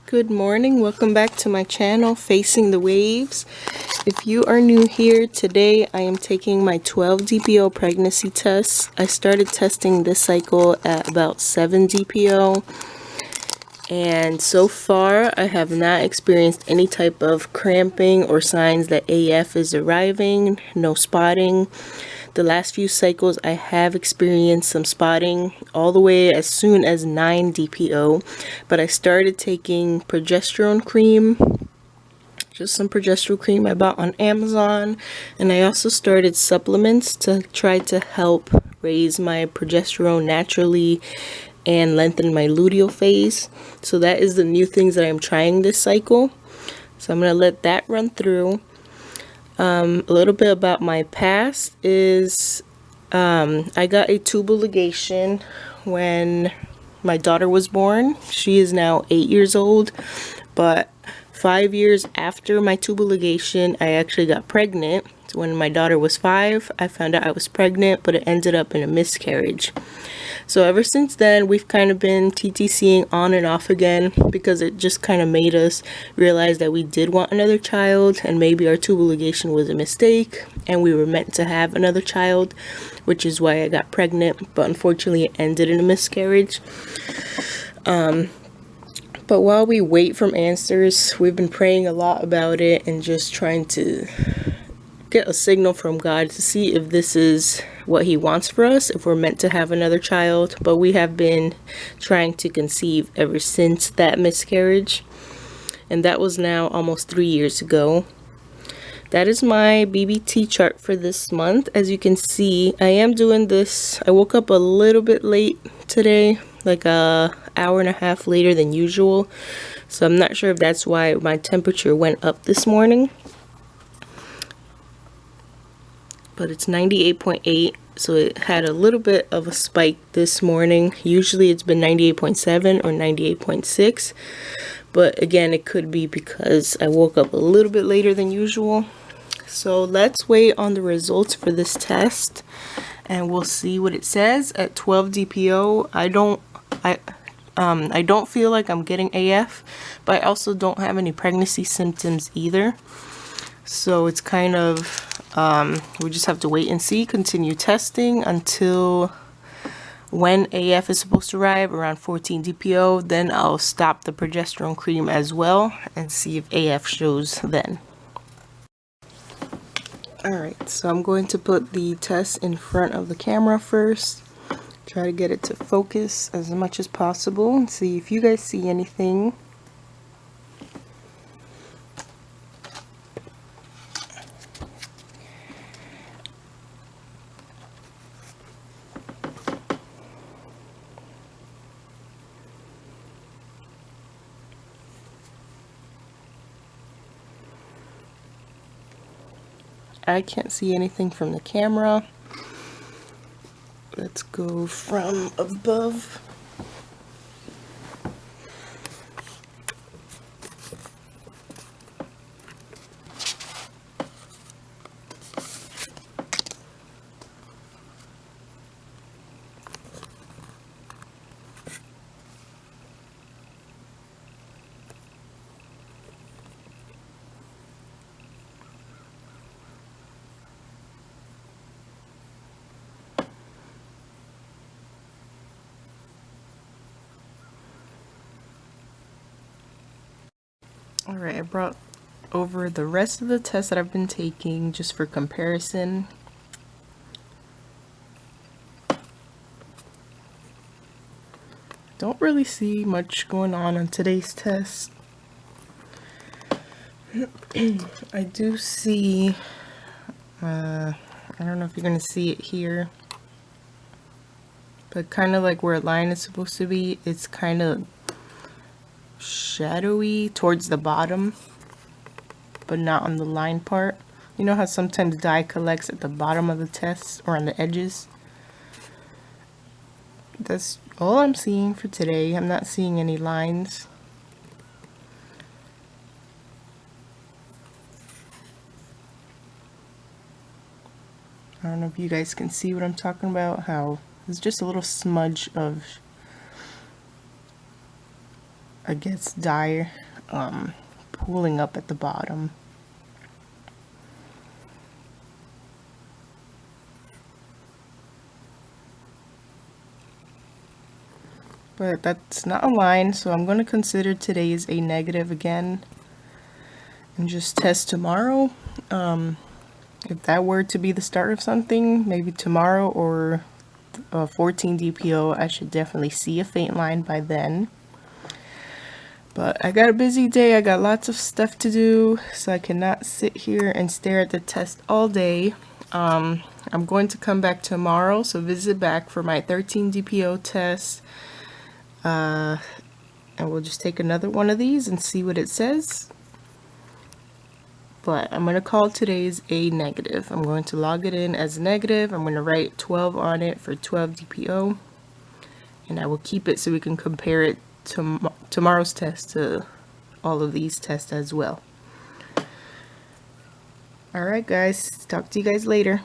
Good morning, welcome back to my channel, Facing the Waves. If you are new here, today I am taking my 12 DPO pregnancy tests. I started testing this cycle at about 7 DPO, and so far I have not experienced any type of cramping or signs that AF is arriving, no spotting. The last few cycles I have experienced some spotting all the way as soon as 9 DPO, but I started taking progesterone cream, just some progesterone cream I bought on Amazon, and I also started supplements to try to help raise my progesterone naturally and lengthen my luteal phase. So that is the new things that I'm trying this cycle. So I'm going to let that run through. A little bit about my past is I got a tubal ligation when my daughter was born. She is now 8 years old, but 5 years after my tubal ligation, I actually got pregnant. So when my daughter was 5, I found out I was pregnant, but it ended up in a miscarriage. So ever since then, we've kind of been TTCing on and off again because it just kind of made us realize that we did want another child, and maybe our tubal ligation was a mistake and we were meant to have another child, which is why I got pregnant, but unfortunately it ended in a miscarriage. But while we wait for answers, we've been praying a lot about it and just trying to get a signal from God to see if this is what He wants for us, if we're meant to have another child. But we have been trying to conceive ever since that miscarriage, and that was now almost 3 years ago. That is my BBT chart for this month. As you can see, I am doing this. I woke up a little bit late today, like a hour and a half later than usual, so I'm not sure if that's why my temperature went up this morning. But it's 98.8, so it had a little bit of a spike this morning. Usually it's been 98.7 or 98.6, but again, it could be because I woke up a little bit later than usual. So let's wait on the results for this test and we'll see what it says. At 12 DPO, I don't feel like I'm getting AF, but I also don't have any pregnancy symptoms either. So it's kind of, we just have to wait and see, continue testing until when AF is supposed to arrive, around 14 DPO. Then I'll stop the progesterone cream as well and see if AF shows then. Alright, so I'm going to put the test in front of the camera first. Try to get it to focus as much as possible and see if you guys see anything. I can't see anything from the camera. Let's go from above. Alright, I brought over the rest of the tests that I've been taking just for comparison. Don't really see much going on today's test. I do see, I don't know if you're going to see it here, but kind of like where a line is supposed to be, it's kind of shadowy towards the bottom, but not on the line part. You know how sometimes dye collects at the bottom of the test or on the edges? That's all I'm seeing for today. I'm not seeing any lines. I don't know if you guys can see what I'm talking about, how there's just a little smudge of it gets dye pooling up at the bottom. But that's not a line, so I'm going to consider today as a negative again and just test tomorrow. If that were to be the start of something, maybe tomorrow or 14 DPO, I should definitely see a faint line by then. But I got a busy day, I got lots of stuff to do, so I cannot sit here and stare at the test all day. I'm going to come back tomorrow, so visit back for my 13 DPO test. And we'll just take another one of these and see what it says. But I'm going to call today's a negative. I'm going to log it in as a negative. I'm going to write 12 on it for 12 DPO. And I will keep it so we can compare it to tomorrow's test to all of these tests as well. Alright guys, talk to you guys later.